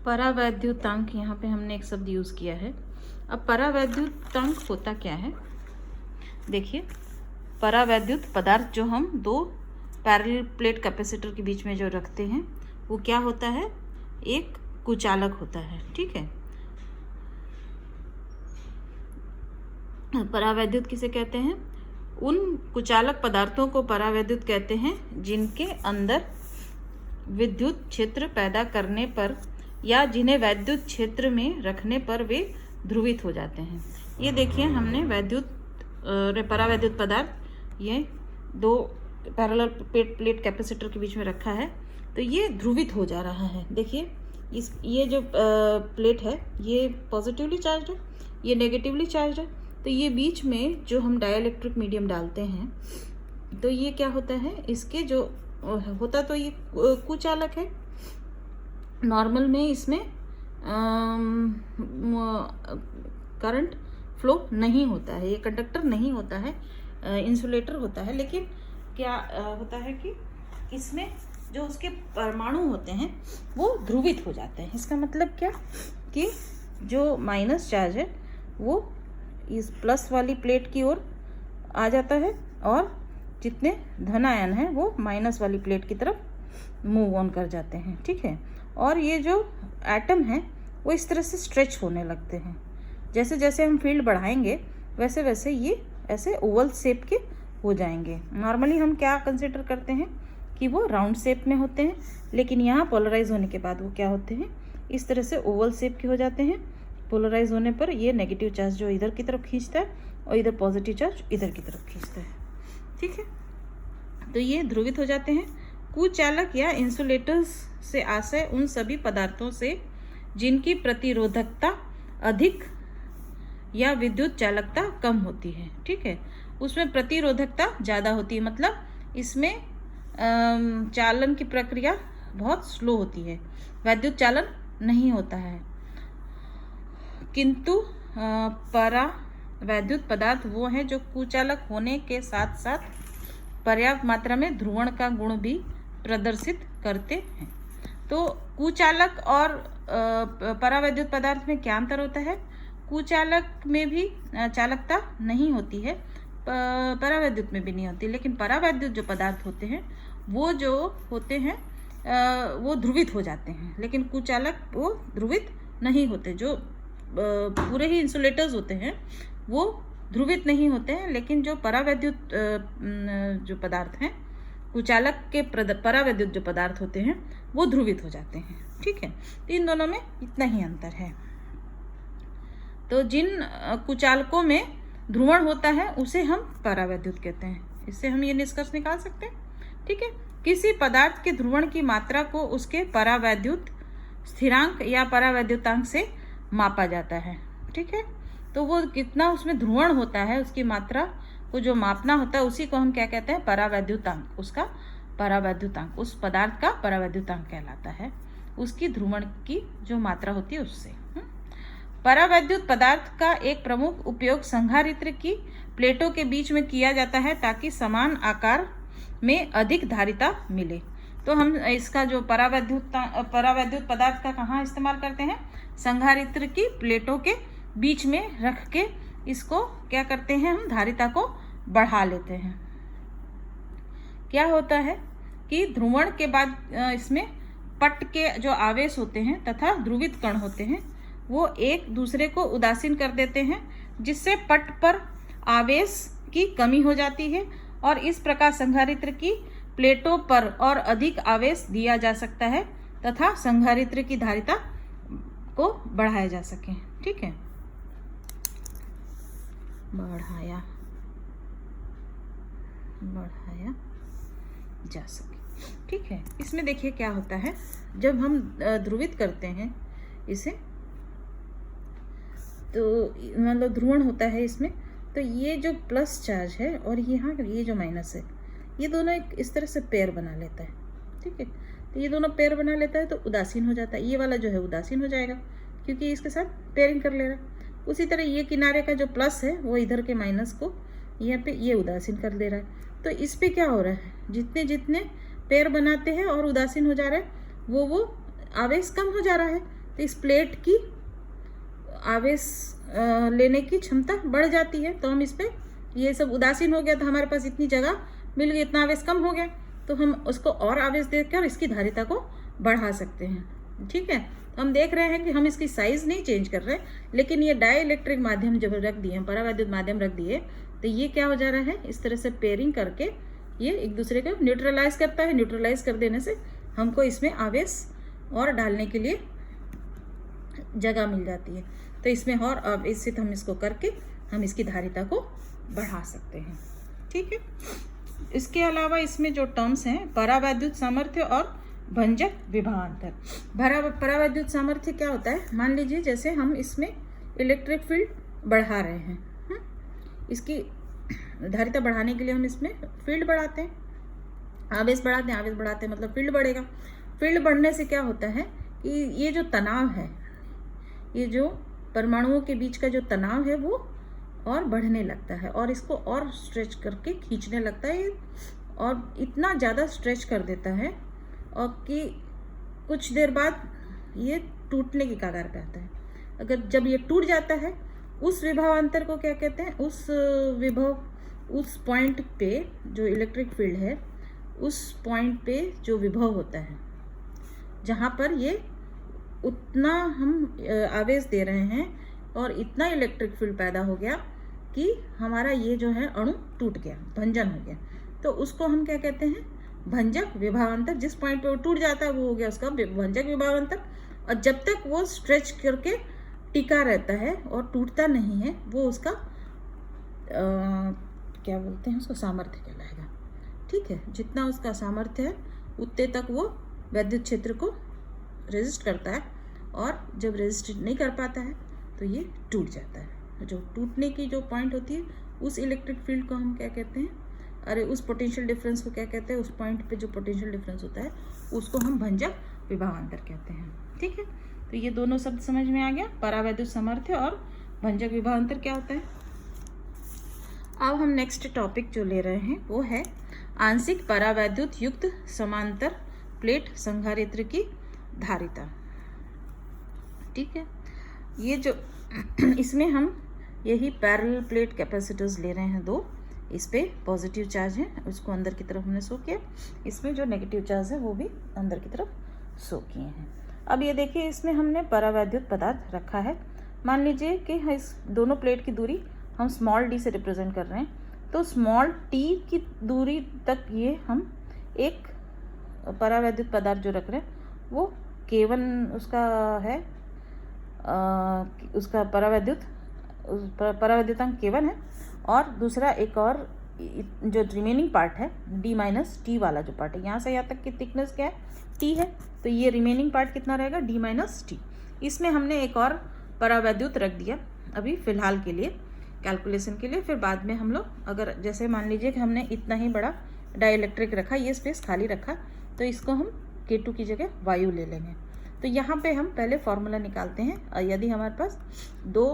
परावैद्युतांक, यहाँ पे हमने एक शब्द यूज़ किया है। अब परावैद्युतांक होता क्या है, देखिए। परावैद्युत पदार्थ जो हम दो पैरेलल प्लेट कैपेसिटर के बीच में जो रखते हैं वो क्या होता है, एक कुचालक होता है, ठीक है। परावैद्युत किसे कहते हैं, उन कुचालक पदार्थों को परावैद्युत कहते हैं जिनके अंदर विद्युत क्षेत्र पैदा करने पर या जिन्हें वैद्युत क्षेत्र में रखने पर वे ध्रुवित हो जाते हैं। ये देखिए, हमने परावैद्युत पदार्थ ये दो पैरेलल प्लेट कैपेसिटर के बीच में रखा है, तो ये ध्रुवित हो जा रहा है। देखिए, ये जो प्लेट है ये पॉजिटिवली चार्ज है, ये नेगेटिवली चार्ज है, तो ये बीच में जो हम डाइलेक्ट्रिक मीडियम डालते हैं तो ये क्या होता है, इसके जो होता तो ये कुचालक है। नॉर्मल में इसमें करंट फ्लो नहीं होता है, ये कंडक्टर नहीं होता है, इंसुलेटर होता है। लेकिन क्या होता है कि इसमें जो उसके परमाणु होते हैं वो ध्रुवित हो जाते हैं। इसका मतलब क्या कि जो माइनस चार्ज है वो इस प्लस वाली प्लेट की ओर आ जाता है और जितने धन आयन हैं वो माइनस वाली प्लेट की तरफ मूव ऑन कर जाते हैं, ठीक है। और ये जो एटम है वो इस तरह से स्ट्रेच होने लगते हैं। जैसे जैसे हम फील्ड बढ़ाएंगे वैसे वैसे ये ऐसे ओवल शेप के हो जाएंगे। नॉर्मली हम क्या कंसिडर करते हैं कि वो राउंड शेप में होते हैं, लेकिन यहाँ पोलराइज होने के बाद वो क्या होते हैं, इस तरह से ओवल शेप के हो जाते हैं। पोलराइज होने पर ये नेगेटिव चार्ज जो इधर की तरफ खींचता है और इधर पॉजिटिव चार्ज इधर की तरफ खींचता है, ठीक है। तो ये ध्रुवित हो जाते हैं। कुचालक या इंसुलेटर्स से आशय उन सभी पदार्थों से जिनकी प्रतिरोधकता अधिक या विद्युत चालकता कम होती है, ठीक है। उसमें प्रतिरोधकता ज़्यादा होती है, मतलब इसमें चालन की प्रक्रिया बहुत स्लो होती है, वैद्युत चालन नहीं होता है। किंतु परावैद्युत पदार्थ वो हैं जो कुचालक होने के साथ साथ पर्याप्त मात्रा में ध्रुवण का गुण भी प्रदर्शित करते हैं। तो कुचालक और परावैद्युत पदार्थ में क्या अंतर होता है, कुचालक में भी चालकता नहीं होती है, परावैद्युत में भी नहीं होती, लेकिन परावैद्युत जो पदार्थ होते हैं वो जो होते हैं वो ध्रुवित हो जाते हैं, लेकिन कुचालक वो ध्रुवित नहीं होते। जो पूरे ही इंसुलेटर्स होते हैं वो ध्रुवित नहीं होते हैं, लेकिन जो परावैद्युत जो पदार्थ हैं, कुचालक के परावैद्युत जो पदार्थ होते हैं वो ध्रुवित हो जाते हैं, ठीक है। तो इन दोनों में इतना ही अंतर है। तो जिन कुचालकों में ध्रुवण होता है उसे हम परावैद्युत कहते हैं। इससे हम ये निष्कर्ष निकाल सकते हैं, ठीक है। किसी पदार्थ के ध्रुवण की मात्रा को उसके परावैद्युत स्थिरांक या परावैद्युतांक से मापा जाता है, ठीक है। तो वो कितना उसमें ध्रुवण होता है उसकी मात्रा को जो मापना होता है उसी को हम क्या कहते हैं, परावैद्युतांक। उसका परावैद्युतांक उस पदार्थ का परावैद्युतांक कहलाता है, उसकी ध्रुवण की जो मात्रा होती है उससे। परावैद्युत पदार्थ का एक प्रमुख उपयोग संधारित्र की प्लेटों के बीच में किया जाता है ताकि समान आकार में अधिक धारिता मिले। तो हम इसका जो परावैद्युत पदार्थ का कहाँ इस्तेमाल करते हैं, संधारित्र की प्लेटों के बीच में रख के इसको क्या करते हैं, हम धारिता को बढ़ा लेते हैं। क्या होता है कि ध्रुवण के बाद इसमें पट के जो आवेश होते हैं तथा ध्रुवित कण होते हैं वो एक दूसरे को उदासीन कर देते हैं, जिससे पट पर आवेश की कमी हो जाती है और इस प्रकार संधारित्र की प्लेटों पर और अधिक आवेश दिया जा सकता है तथा संधारित्र की धारिता को बढ़ाया जा सके, ठीक है, बढ़ाया जा सके, ठीक है। इसमें देखिए क्या होता है, जब हम ध्रुवित करते हैं इसे तो मतलब ध्रुवण होता है इसमें, तो ये जो प्लस चार्ज है और यहाँ ये जो माइनस है ये दोनों एक इस तरह से पेयर बना लेता है, ठीक है। तो ये दोनों पेयर बना लेता है तो उदासीन हो जाता है, ये वाला जो है उदासीन हो जाएगा क्योंकि इसके साथ पेयरिंग कर ले रहा है। उसी तरह ये किनारे का जो प्लस है वो इधर के माइनस को यहाँ पे ये उदासीन कर दे रहा है। तो इस पे क्या हो रहा है, जितने जितने पेयर बनाते हैं और उदासीन हो जा रहा है वो आवेश कम हो जा रहा है, तो इस प्लेट की आवेश लेने की क्षमता बढ़ जाती है। तो हम इस पर ये सब उदासीन हो गया, तो हमारे पास इतनी जगह मिल गई, इतना आवेश कम हो गया, तो हम उसको और आवेश देकर इसकी धारिता को बढ़ा सकते हैं। ठीक है, तो हम देख रहे हैं कि हम इसकी साइज नहीं चेंज कर रहे, लेकिन ये डाई इलेक्ट्रिक माध्यम जब रख दिए, परावैद्युत माध्यम रख दिए, तो ये क्या हो जा रहा है, इस तरह से पेयरिंग करके ये एक दूसरे को न्यूट्रलाइज करता है। न्यूट्रलाइज कर देने से हमको इसमें आवेश और डालने के लिए जगह मिल जाती है। तो इसमें और आवेश से हम इसको करके हम इसकी धारिता को बढ़ा सकते हैं। ठीक है, इसके अलावा इसमें जो टर्म्स हैं, परावैद्युत सामर्थ्य और भंजक विभवांतर। परावैद्युत सामर्थ्य क्या होता है, मान लीजिए जैसे हम इसमें इलेक्ट्रिक फील्ड बढ़ा रहे हैं, इसकी धारिता बढ़ाने के लिए हम इसमें फील्ड बढ़ाते हैं, आवेश बढ़ाते हैं, आवेश बढ़ाते हैं मतलब फील्ड बढ़ेगा। फील्ड बढ़ने से क्या होता है कि ये जो तनाव है, ये जो परमाणुओं के बीच का जो तनाव है वो और बढ़ने लगता है और इसको और स्ट्रेच करके खींचने लगता है और इतना ज़्यादा स्ट्रेच कर देता है और कि कुछ देर बाद ये टूटने की कगार पे आता है। अगर जब ये टूट जाता है, उस विभवांतर को क्या कहते हैं, उस पॉइंट पे जो इलेक्ट्रिक फील्ड है, उस पॉइंट पे जो विभव होता है, जहाँ पर ये उतना हम आवेश दे रहे हैं और इतना इलेक्ट्रिक फील्ड पैदा हो गया कि हमारा ये जो है अणु टूट गया, भंजन हो गया, तो उसको हम क्या कहते हैं, भंजक विभवांतर। जिस पॉइंट पे वो टूट जाता है वो हो गया उसका भंजक विभवांतर। और जब तक वो स्ट्रेच करके टिका रहता है और टूटता नहीं है, वो उसका क्या बोलते हैं, उसको सामर्थ्य कहलाएगा। ठीक है, जितना उसका सामर्थ्य है उतने तक वो वैद्युत क्षेत्र को रेजिस्ट करता है और जब रेजिस्ट नहीं कर पाता है तो ये टूट जाता है। जो टूटने की जो पॉइंट होती है, उस इलेक्ट्रिक फील्ड को हम क्या कहते हैं, अरे उस पोटेंशियल डिफरेंस को क्या कहते हैं, उस पॉइंट पे जो पोटेंशियल डिफरेंस होता है उसको हम भंजक विभवांतर कहते हैं। ठीक है, तो ये दोनों शब्द समझ में आ गया, परावैद्युत सामर्थ्य और भंजक विभवांतर क्या होता है। अब हम नेक्स्ट टॉपिक जो ले रहे हैं वो है आंशिक परावैद्युत युक्त समांतर प्लेट संधारित्र की धारिता। ठीक है, ये जो इसमें हम यही पैरेलल प्लेट कैपेसिटर्स ले रहे हैं दो, इस पे पॉजिटिव चार्ज है, उसको अंदर की तरफ हमने शो किया, इसमें जो नेगेटिव चार्ज है वो भी अंदर की तरफ शो किए हैं। अब ये देखिए, इसमें हमने परावैद्युत पदार्थ रखा है। मान लीजिए कि इस दोनों प्लेट की दूरी हम स्मॉल डी से रिप्रेजेंट कर रहे हैं, तो स्मॉल टी की दूरी तक ये हम एक परावैद्युत पदार्थ जो रख रहे हैं वो K1 उसका है, उसका परावैद्युतांक K1 है, और दूसरा एक और जो रिमेनिंग पार्ट है D-T वाला जो पार्ट है, यहाँ से यहाँ तक की थिकनेस क्या है, T है, तो ये रिमेनिंग पार्ट कितना रहेगा, D-T। इसमें हमने एक और परावैद्युत रख दिया अभी फ़िलहाल के लिए, कैलकुलेशन के लिए। फिर बाद में हम लोग अगर जैसे मान लीजिए कि हमने इतना ही बड़ा डाइइलेक्ट्रिक रखा, ये स्पेस खाली रखा, तो इसको हम K2 की जगह वायु ले लेंगे। तो यहाँ पे हम पहले फॉर्मूला निकालते हैं। यदि हमारे पास दो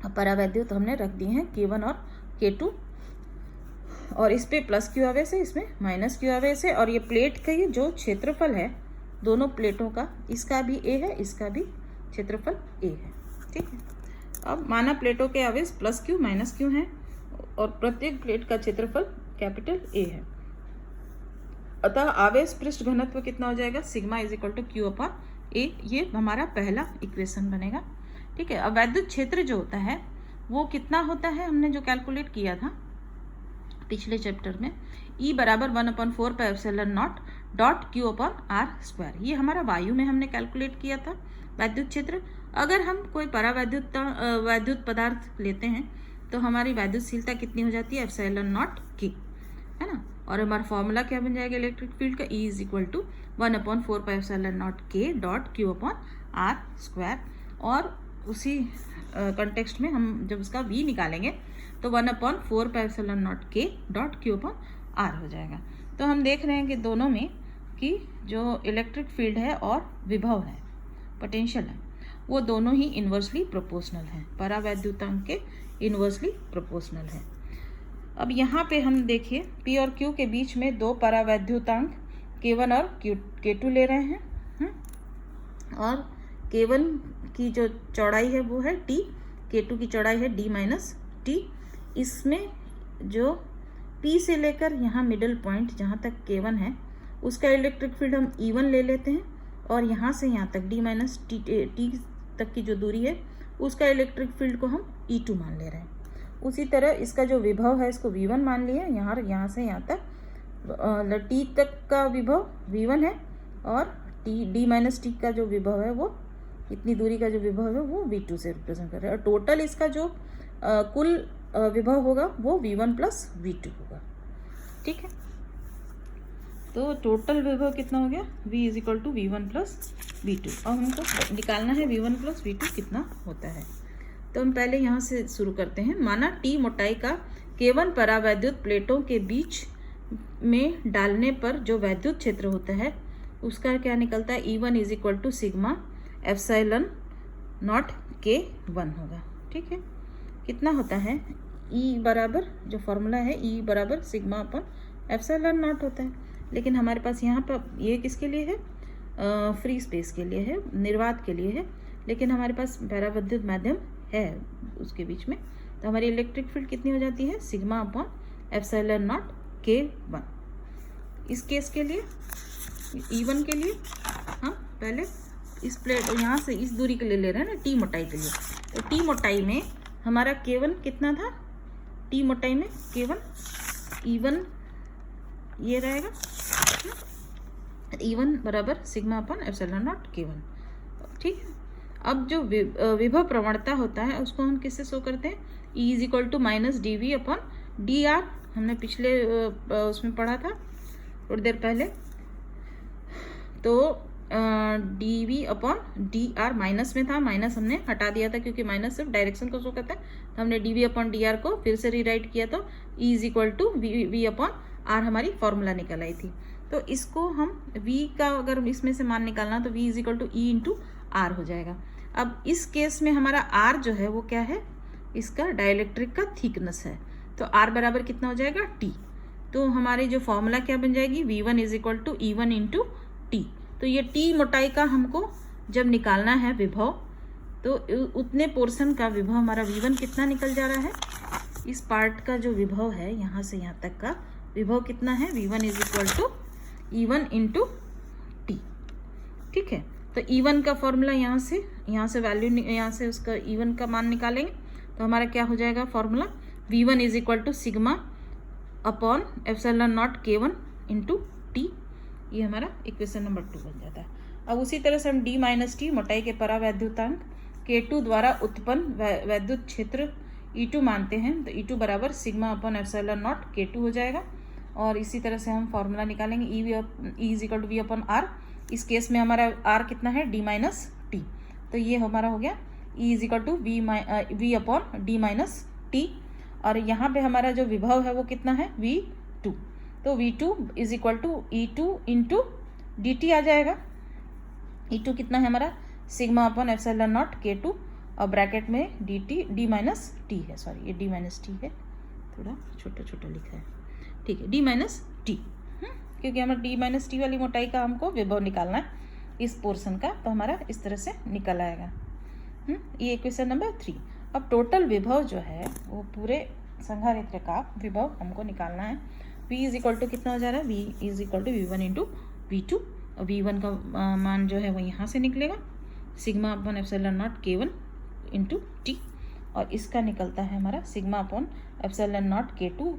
परावैद्युत हमने रख दिए हैं K1 और K2, और इस पे प्लस क्यू आवेश है, इसमें माइनस क्यू आवेश है, और ये प्लेट का ये जो क्षेत्रफल है दोनों प्लेटों का, इसका भी A है, इसका भी क्षेत्रफल A है। ठीक है, अब माना प्लेटों के आवेश प्लस क्यू माइनस क्यू हैं और प्रत्येक प्लेट का क्षेत्रफल कैपिटल A है, अतः आवेश पृष्ठ घनत्व कितना हो जाएगा, sigma is equal to Q upon A। ये हमारा पहला इक्वेशन बनेगा। ठीक है, अब वैद्युत क्षेत्र जो होता है वो कितना होता है, हमने जो कैलकुलेट किया था पिछले चैप्टर में, E बराबर 1/4 pi epsilon naught dot Q upon are square. ये हमारा वायु में हमने कैलकुलेट किया था वैद्युत क्षेत्र। अगर हम कोई वैद्युत पदार्थ लेते हैं तो हमारी वैद्युतशीलता कितनी हो जाती है, एप्सिलॉन नॉट के, है ना। और हमारा फॉर्मूला क्या बन जाएगा इलेक्ट्रिक फील्ड का, E is equal to 1/4 pi epsilon naught के dot Q upon are square. और उसी कॉन्टेक्स्ट में हम जब उसका V निकालेंगे तो 1/4 पाई एप्सिलॉन नॉट के डॉट क्यू अपॉन आर हो जाएगा। तो हम देख रहे हैं कि दोनों में कि जो इलेक्ट्रिक फील्ड है और विभव है, पोटेंशियल है, वो दोनों ही इन्वर्सली प्रोपोर्शनल हैं, परावैद्युतांक के इन्वर्सली प्रोपोर्शनल है। अब यहाँ पे हम देखिए P और Q के बीच में दो परावैद्युतांक K1 और K2 ले रहे हैं, और K1 की जो चौड़ाई है वो है T, K2 की चौड़ाई है D माइनस T। इसमें जो P से लेकर यहाँ मिडल पॉइंट जहाँ तक K1 है उसका इलेक्ट्रिक फील्ड हम E1 ले लेते हैं, और यहाँ से यहाँ तक D माइनस T तक की जो दूरी है उसका इलेक्ट्रिक फील्ड को हम E2 मान ले रहे हैं। उसी तरह इसका जो विभव है इसको V1 मान लिया, यहाँ से यहाँ तक T तक का विभव V1 है, और D माइनस T का जो विभव है वो इतनी दूरी का जो विभव है वो V2 से रिप्रेजेंट कर रहा है, और टोटल इसका जो कुल विभव होगा वो V1 प्लस V2 होगा। ठीक है, तो टोटल विभव कितना हो गया, V is equal to V1 plus V2। अब हमको निकालना है V1 प्लस V2 कितना होता है। तो हम पहले यहाँ से शुरू करते हैं। माना T मोटाई का K1 परावैद्युत प्लेटों के बीच में डालने पर जो वैद्युत क्षेत्र होता है उसका क्या निकलता है, E1 is equal to sigma epsilon naught K1 होगा। ठीक है, कितना होता है, E बराबर जो फॉर्मूला है E बराबर सिग्मा अपन एप्सिलॉन नॉट होता है, लेकिन हमारे पास यहाँ पर ये किसके लिए है, फ्री स्पेस के लिए है, निर्वात के लिए है, लेकिन हमारे पास परावैद्युत माध्यम है उसके बीच में, तो हमारी इलेक्ट्रिक फील्ड कितनी हो जाती है, sigma upon epsilon naught K1। इस केस के लिए E1 के लिए हम पहले इस प्लेट यहाँ से इस दूरी के लिए ले रहे हैं ना, T मोटाई के लिए। तो T मोटाई में हमारा K1 कितना था, T मोटाई में K1 E1 ये रहेगा, E1 बराबर sigma upon epsilon naught K1। ठीक है, अब जो विभव प्रवणता होता है उसको हम किससे शो करते हैं, E is equal to minus DV upon DR। हमने पिछले उसमें पढ़ा था थोड़ी देर पहले, तो DV अपॉन DR माइनस में था, माइनस हमने हटा दिया था क्योंकि माइनस सिर्फ डायरेक्शन को शो करता है, तो हमने DV अपॉन DR को फिर से रीराइट किया, तो E is equal to V upon R हमारी फॉर्मूला निकल आई थी। तो इसको हम V का अगर इसमें से मान निकालना तो V is equal to E into R हो जाएगा। अब इस केस में हमारा R जो है वो क्या है, इसका डाइलेक्ट्रिक का थिकनेस है, तो R बराबर कितना हो जाएगा, T। तो हमारी जो फॉर्मूला क्या बन जाएगी, V1 is equal to E1 into T। तो ये T मोटाई का हमको जब निकालना है विभव, तो उतने पोर्शन का विभव हमारा V1 कितना निकल जा रहा है, इस पार्ट का जो विभव है यहाँ से यहाँ तक का विभव कितना है, V1 is equal to E1 into T। ठीक है, तो E1 का फॉर्मूला यहाँ से वैल्यू, यहाँ से उसका E1 का मान निकालेंगे तो हमारा क्या हो जाएगा formula, V1 is equal to sigma upon epsilon naught K1 into T। ये हमारा इक्वेशन नंबर 2 बन जाता है। अब उसी तरह से हम D माइनस T मोटाई के परावैद्युतांक K2 द्वारा उत्पन्न वैद्युत क्षेत्र E2 मानते हैं, तो E2 बराबर sigma upon epsilon not K2 हो जाएगा। और इसी तरह से हम फॉर्मूला निकालेंगे E is equal to V upon R। इस केस में हमारा R कितना है, D माइनस T, तो ये हमारा हो गया E is equal to V upon D minus T। और यहाँ पे हमारा जो विभव है वो कितना है, V2, तो V2 is equal to E2 into DT आ जाएगा। E2 कितना है हमारा, sigma upon epsilon not K2, और ब्रैकेट में DT D माइनस T है, सॉरी ये D माइनस T है, थोड़ा छोटा छोटा लिखा है, ठीक है, D माइनस T, क्योंकि हमारा D माइनस T वाली मोटाई का हमको विभव निकालना है इस पोर्शन का, तो हमारा इस तरह से निकल आएगा। ये इक्वेशन नंबर 3। अब टोटल विभव जो है वो पूरे संधारित्र का विभव हमको निकालना है। V इज इक्वल टू कितना हो जा रहा है, V is equal to V1 into V2, और V1 का मान जो है वो यहाँ से निकलेगा, sigma upon epsilon naught K1 into T, और इसका निकलता है हमारा sigma upon epsilon not K2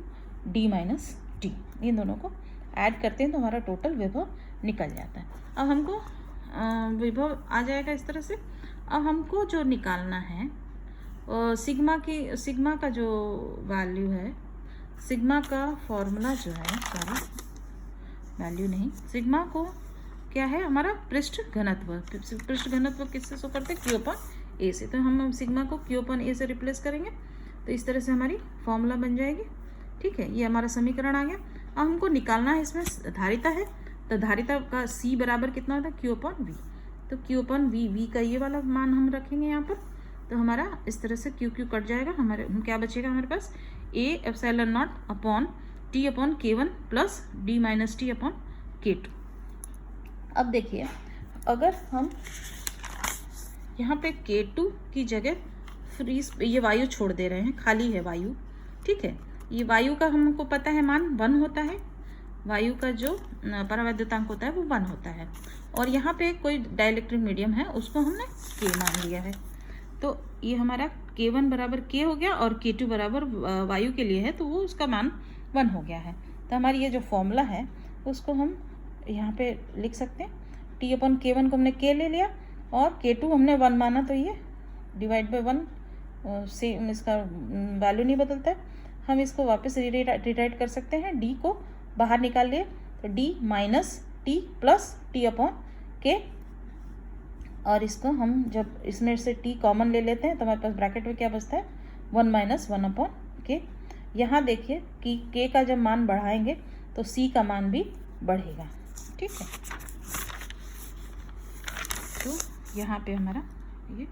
D minus T। इन दोनों को ऐड करते हैं तो हमारा टोटल विभव निकल जाता है। अब हमको विभव आ जाएगा इस तरह से। अब हमको जो निकालना है सिग्मा का जो वैल्यू है, सिग्मा का फॉर्मूला जो है, सॉरी वैल्यू नहीं, सिग्मा को क्या है हमारा पृष्ठ घनत्व। पृष्ठ घनत्व किससे शो करते हैं, Q अपॉन A से, तो हम सिग्मा को Q अपॉन A से रिप्लेस करेंगे, तो इस तरह से हमारी फॉर्मूला बन जाएगी। ठीक है, ये हमारा समीकरण आ गया। अब हमको निकालना है, इसमें धारिता है, तो धारिता का C बराबर कितना होता है, Q अपॉन V, तो Q अपॉन V का ये वाला मान हम रखेंगे यहाँ पर, तो हमारा इस तरह से Q कट जाएगा, हमारे क्या बचेगा हमारे पास, A epsilon not upon T upon K1 plus D minus T upon K2। अब देखिए, अगर हम यहाँ पे K2 की जगह फ्री ये वायु छोड़ दे रहे हैं, खाली है वायु, ठीक है। ये वायु का हमको पता है मान 1 होता है, वायु का जो परावैद्युतांक होता है वो 1 होता है। और यहाँ पे कोई डाइलेक्ट्रिक मीडियम है, उसको हमने K मान लिया है। तो ये हमारा K1 बराबर K हो गया और K2 बराबर वायु के लिए है, तो वो उसका मान 1 हो गया है। तो हमारी ये जो फॉर्मूला है उसको हम यहाँ पे लिख सकते हैं। T/K1 को हमने K ले लिया और K2 हमने 1 माना, तो ये डिवाइड बाई 1 सेम, इसका वैल्यू नहीं बदलता है। हम इसको वापस रिराइट कर सकते हैं। D को बाहर निकाल लिए तो D minus T plus T/K, और इसको हम जब इसमें से T कॉमन ले लेते हैं तो हमारे पास ब्रैकेट में क्या बचता है, 1 माइनस 1/K। यहाँ देखिए कि K का जब मान बढ़ाएंगे तो C का मान भी बढ़ेगा, ठीक है। तो यहाँ पे हमारा ये